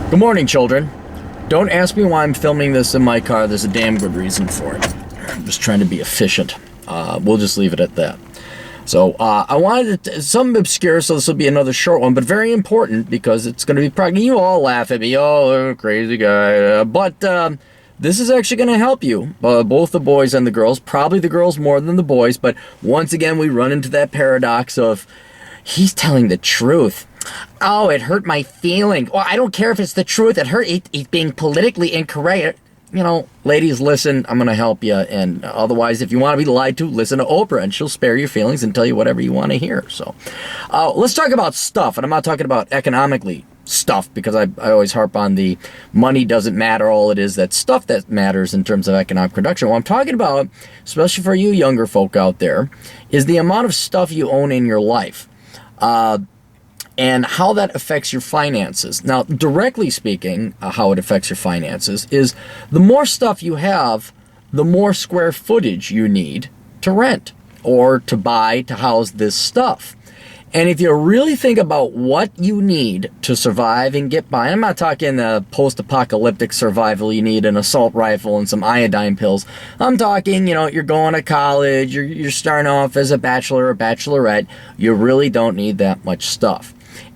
Good morning, children. Don't ask me why I'm filming this in my car. There's a damn good reason for it. I'm just trying to be efficient. We'll just leave it at that. So I wanted something obscure, so this will be another short one, but very important because it's going to be probably, you all laugh at me, oh, crazy guy. But this is actually going to help you, both the boys and the girls. Probably the girls more than the boys, but once again, we run into that paradox of, he's telling the truth. Oh, it hurt my feeling. Well, I don't care if it's the truth. It hurt. He's being politically incorrect. You know, ladies, listen, I'm going to help you. And otherwise, if you want to be lied to, listen to Oprah, and she'll spare your feelings and tell you whatever you want to hear. So let's talk about stuff. And I'm not talking about economically stuff, because I always harp on the money doesn't matter. All it is, that stuff that matters in terms of economic production. What I'm talking about, especially for you younger folk out there, is the amount of stuff you own in your life. And how that affects your finances. Now, directly speaking, how it affects your finances is the more stuff you have, the more square footage you need to rent or to buy to house this stuff. And if you really think about what you need to survive and get by, and I'm not talking post-apocalyptic survival, you need an assault rifle and some iodine pills. I'm talking, you're going to college, you're starting off as a bachelor or bachelorette. You really don't need that much stuff.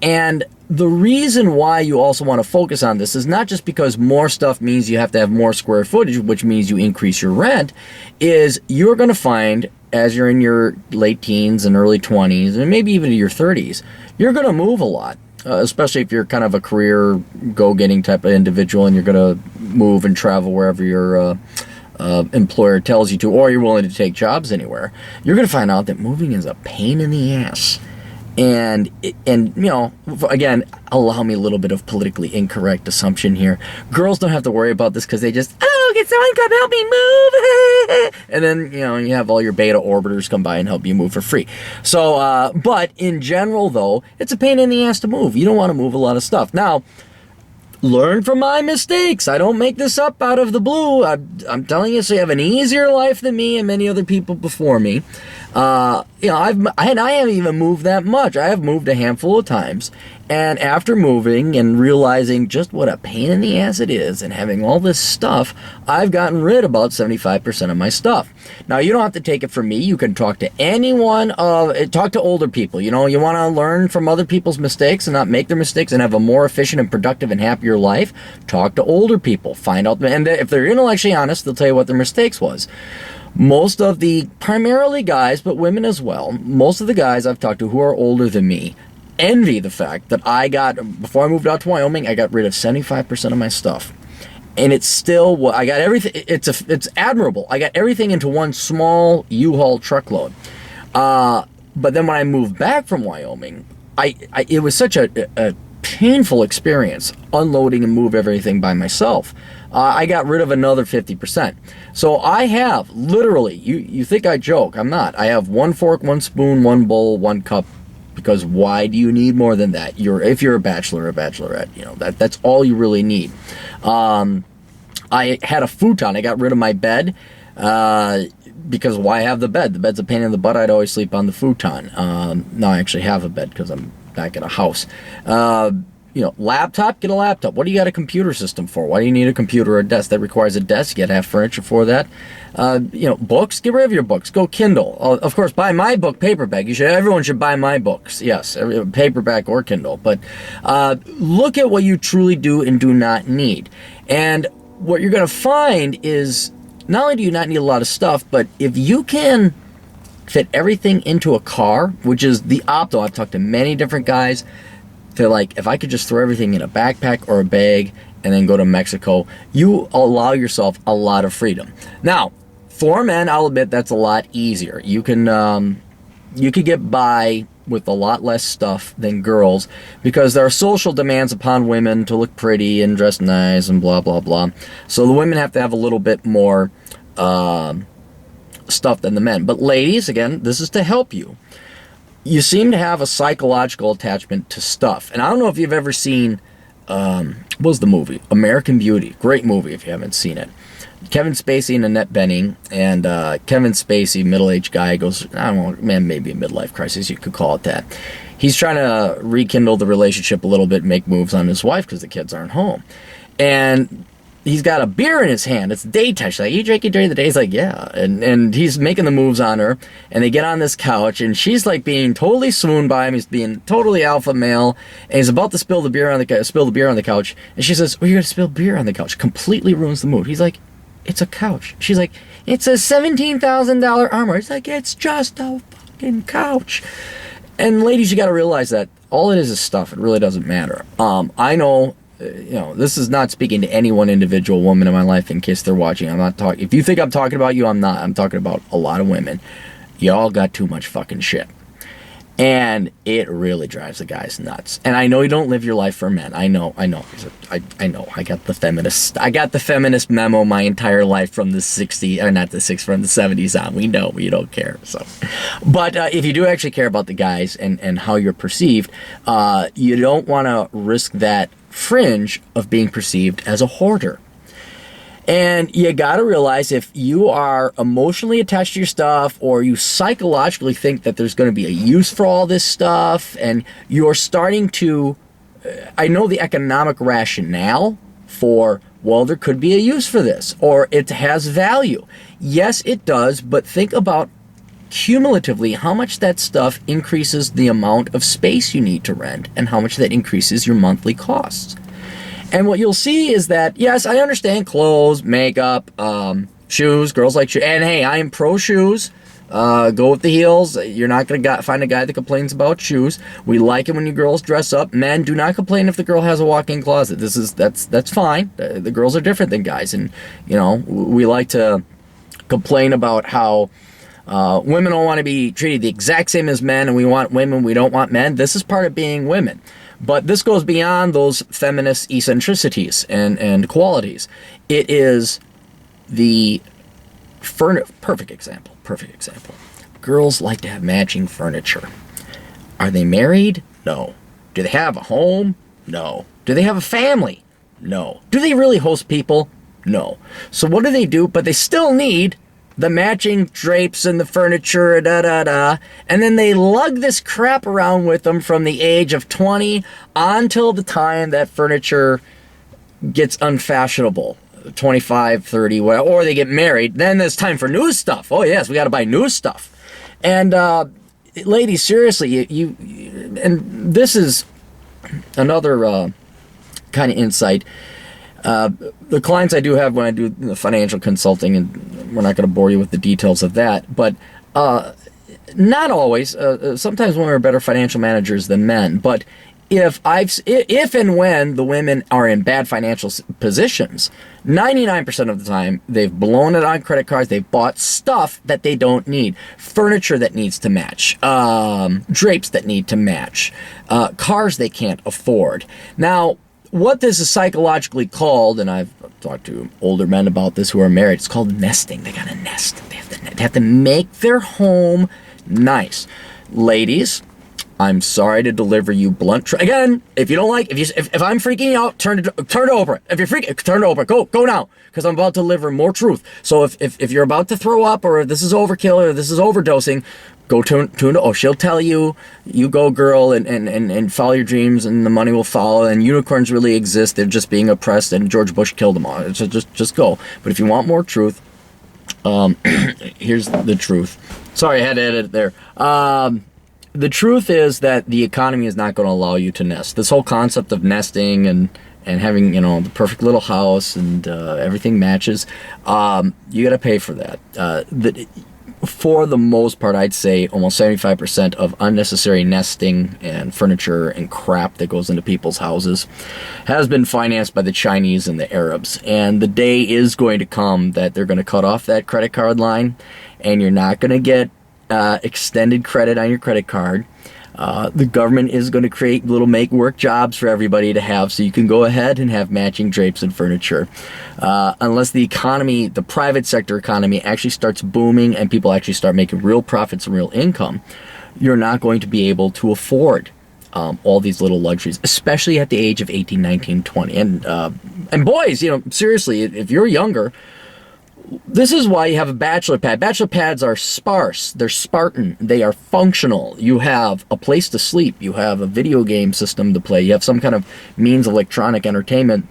And the reason why you also want to focus on this is not just because more stuff means you have to have more square footage, which means you increase your rent, is you're going to find, as you're in your late teens and early 20s, and maybe even your 30s, you're going to move a lot, especially if you're kind of a career go-getting type of individual and you're going to move and travel wherever your employer tells you to, or you're willing to take jobs anywhere. You're going to find out that moving is a pain in the ass. And again, allow me a little bit of politically incorrect assumption here. Girls don't have to worry about this because they just, can someone come help me move? And then, you have all your beta orbiters come by and help you move for free. So, but in general, though, it's a pain in the ass to move. You don't want to move a lot of stuff. Now, learn from my mistakes. I don't make this up out of the blue. I'm telling you, so you have an easier life than me and many other people before me. I haven't even moved that much. I have moved a handful of times. And after moving and realizing just what a pain in the ass it is and having all this stuff, I've gotten rid of about 75% of my stuff. Now, you don't have to take it from me. You can talk to anyone, talk to older people. You want to learn from other people's mistakes and not make their mistakes and have a more efficient and productive and happier life. Talk to older people. Find out, and if they're intellectually honest, they'll tell you what their mistakes was. Most of the, primarily guys, but women as well, most of the guys I've talked to who are older than me envy the fact that before I moved out to Wyoming, I got rid of 75% of my stuff. And it's still, I got everything, it's admirable. I got everything into one small U-Haul truckload. But then when I moved back from Wyoming, it was such a painful experience unloading and move everything by myself. I got rid of another 50%. So I have literally, you think I joke, I'm not. I have one fork, one spoon, one bowl, one cup, because why do you need more than that? If you're a bachelor or a bachelorette, that's all you really need. I had a futon. I got rid of my bed because why have the bed? The bed's a pain in the butt. I'd always sleep on the futon. Now I actually have a bed because I'm back at a house. Laptop, get a laptop. What do you got a computer system for? Why do you need a computer or a desk? That requires a desk. You got to have furniture for that. Books, get rid of your books. Go Kindle. Of course, buy my book paperback. Everyone should buy my books. Yes, paperback or Kindle. But look at what you truly do and do not need. And what you're going to find is not only do you not need a lot of stuff, but if you can fit everything into a car, which is the optimal. I've talked to many different guys. They're like, if I could just throw everything in a backpack or a bag and then go to Mexico, you allow yourself a lot of freedom. Now, for men, I'll admit that's a lot easier. You could get by with a lot less stuff than girls because there are social demands upon women to look pretty and dress nice and blah, blah, blah. So the women have to have a little bit more stuff than the men. But ladies, again, this is to help you. You seem to have a psychological attachment to stuff. And I don't know if you've ever seen, what was the movie? American Beauty. Great movie if you haven't seen it. Kevin Spacey and Annette Bening, and Kevin Spacey, middle-aged guy, goes, I don't know, man, maybe a midlife crisis, you could call it that. he's trying to rekindle the relationship a little bit, make moves on his wife because the kids aren't home. And he's got a beer in his hand. It's daytime. She's like, you drinking during the day? He's like, yeah. And he's making the moves on her. And they get on this couch, and she's like being totally swooned by him. He's being totally alpha male. And he's about to spill the beer on the couch. And she says, oh, you're going to spill beer on the couch. Completely ruins the mood. He's like, it's a couch. She's like, it's a $17,000 armor. He's like, it's just a fucking couch. And ladies, you got to realize that all it is stuff. It really doesn't matter. I know, this is not speaking to any one individual woman in my life in case they're watching. I'm not talking. If you think I'm talking about you, I'm not. I'm talking about a lot of women. Y'all got too much fucking shit. And it really drives the guys nuts. And I know you don't live your life for men. I know. I know. I got the feminist memo my entire life from the 60s, or not the 60s, from the 70s on. We know you don't care. So, but if you do actually care about the guys and how you're perceived, you don't want to risk that fringe of being perceived as a hoarder. And you got to realize, if you are emotionally attached to your stuff, or you psychologically think that there's going to be a use for all this stuff, and you're starting to, I know the economic rationale for, well, there could be a use for this, or it has value. Yes, it does, but think about cumulatively how much that stuff increases the amount of space you need to rent, and how much that increases your monthly costs. And what you'll see is that, yes, I understand clothes, makeup, shoes, girls like shoes. And hey, I am pro shoes. Go with the heels. You're not going to find a guy that complains about shoes. We like it when you girls dress up. Men do not complain if the girl has a walk-in closet. That's fine. The girls are different than guys. And, we like to complain about how women don't want to be treated the exact same as men, and we want women, we don't want men. This is part of being women. But this goes beyond those feminist eccentricities and qualities. It is the perfect example. Girls like to have matching furniture. Are they married? No. Do they have a home? No. Do they have a family? No. Do they really host people? No. So what do? But they still need the matching drapes and the furniture, and then they lug this crap around with them from the age of 20 until the time that furniture gets unfashionable, 25, 30, whatever, or they get married. Then there's time for new stuff. Oh yes, we got to buy new stuff. And ladies, seriously, you and this is another kind of insight. The clients I do have when I do the financial consulting, and we're not going to bore you with the details of that, but not always. Sometimes women are better financial managers than men. But if and when the women are in bad financial positions, 99% of the time they've blown it on credit cards. They've bought stuff that they don't need, furniture that needs to match, drapes that need to match, cars they can't afford. Now, what this is psychologically called, and I've talked to older men about this who are married, it's called nesting. They got to nest. They have to make their home nice. Ladies, I'm sorry to deliver you blunt again. If you don't like, if I'm freaking you out, turn to Oprah. If you're freaking, turn to Oprah. Go now, because I'm about to deliver more truth. So if you're about to throw up, or this is overkill, or this is overdosing, go tune to. Oh, she'll tell you go, girl, and follow your dreams, and the money will follow. And unicorns really exist. They're just being oppressed, and George Bush killed them all. So just go. But if you want more truth, here's the truth. Sorry, I had to edit it there. The truth is that the economy is not going to allow you to nest. This whole concept of nesting and having, the perfect little house and everything matches, you got to pay for that. For the most part, I'd say almost 75% of unnecessary nesting and furniture and crap that goes into people's houses has been financed by the Chinese and the Arabs. And the day is going to come that they're going to cut off that credit card line, and you're not going to get extended credit on your credit card. The government is going to create little make-work jobs for everybody to have, so you can go ahead and have matching drapes and furniture. Unless the economy, the private sector economy, actually starts booming and people actually start making real profits and real income, you're not going to be able to afford all these little luxuries, especially at the age of 18, 19, 20. And boys, seriously, if you're younger, This is why you have a bachelor pad. Bachelor pads are sparse. They're Spartan. They are functional. You have a place to sleep. You have a video game system to play. You have some kind of means of electronic entertainment.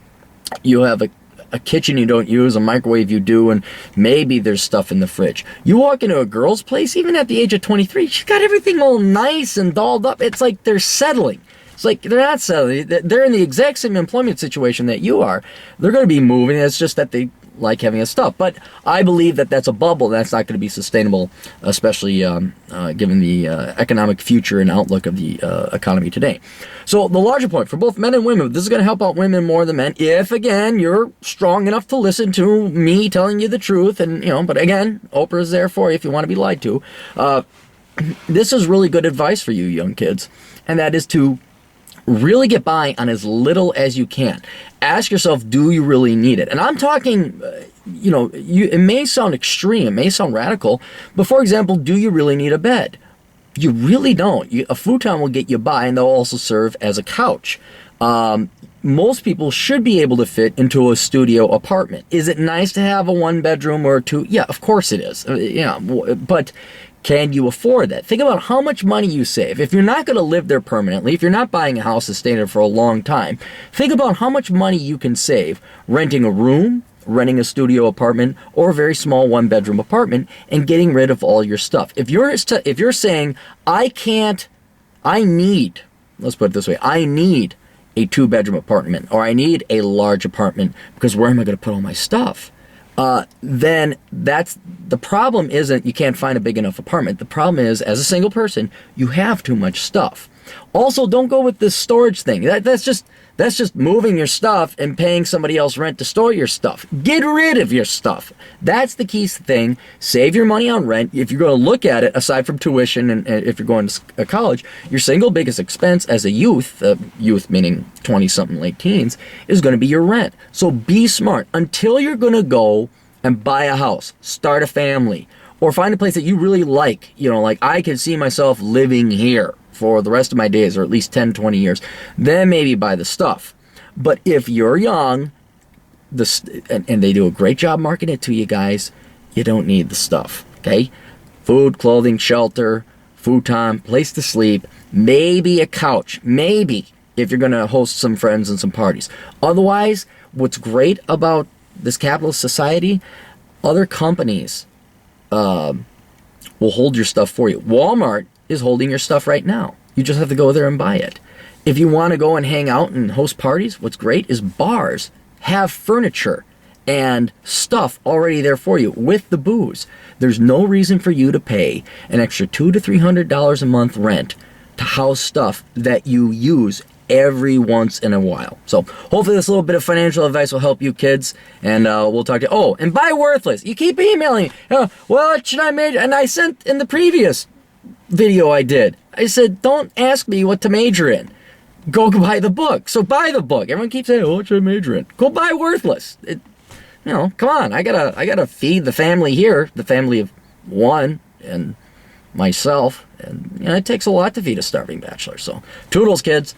You have a kitchen you don't use, a microwave you do, and maybe there's stuff in the fridge. You walk into a girl's place, even at the age of 23, she's got everything all nice and dolled up. It's like they're settling. It's like they're not settling. They're in the exact same employment situation that you are. They're going to be moving. It's just that they like having a stuff. But I believe that that's a bubble. That's not going to be sustainable, especially given the economic future and outlook of the economy today. So the larger point for both men and women, this is going to help out women more than men if, again, you're strong enough to listen to me telling you the truth. And, but again, Oprah's there for you if you want to be lied to. This is really good advice for you young kids, and that is to really get by on as little as you can. Ask yourself, do you really need it? And I'm talking, it may sound extreme, it may sound radical, but for example, do you really need a bed? You really don't. A futon will get you by, and they'll also serve as a couch. Most people should be able to fit into a studio apartment. Is it nice to have a 1-bedroom or a 2? Yeah, of course it is. But can you afford that? Think about how much money you save. If you're not going to live there permanently, if you're not buying a house that's staying there for a long time, think about how much money you can save renting a room, renting a studio apartment, or a very small 1-bedroom apartment, and getting rid of all your stuff. If you're saying, let's put it this way, I need a 2-bedroom apartment, or I need a large apartment, because where am I going to put all my stuff? Then that's the problem. Isn't you can't find a big enough apartment. The problem is, as a single person, you have too much stuff. Also, don't go with this storage thing. That's just moving your stuff and paying somebody else rent to store your stuff. Get rid of your stuff. That's the key thing. Save your money on rent. If you're going to look at it, aside from tuition and if you're going to college, your single biggest expense as a youth meaning 20-something, late teens, is going to be your rent. So be smart. Until you're going to go and buy a house, start a family, or find a place that you really like, like I can see myself living here for the rest of my days, or at least 10, 20 years, then maybe buy the stuff. But if you're young, and they do a great job marketing it to you guys, you don't need the stuff, okay? Food, clothing, shelter, futon, place to sleep, maybe a couch, maybe, if you're going to host some friends and some parties. Otherwise, what's great about this capitalist society, other companies will hold your stuff for you. Walmart is holding your stuff right now. You just have to go there and buy it. If you want to go and hang out and host parties, what's great is bars have furniture and stuff already there for you with the booze. There's no reason for you to pay an extra $200 to $300 a month rent to house stuff that you use every once in a while. So hopefully this little bit of financial advice will help you kids, and we'll talk to you. Oh, and buy Worthless. You keep emailing me. What should I major? And I sent in the previous video I did, I said, don't ask me what to major in. Go buy the book. So buy the book. Everyone keeps saying, what should I major in? Go buy Worthless. Come on. I gotta feed the family here, the family of one and myself, and it takes a lot to feed a starving bachelor. So toodles, kids.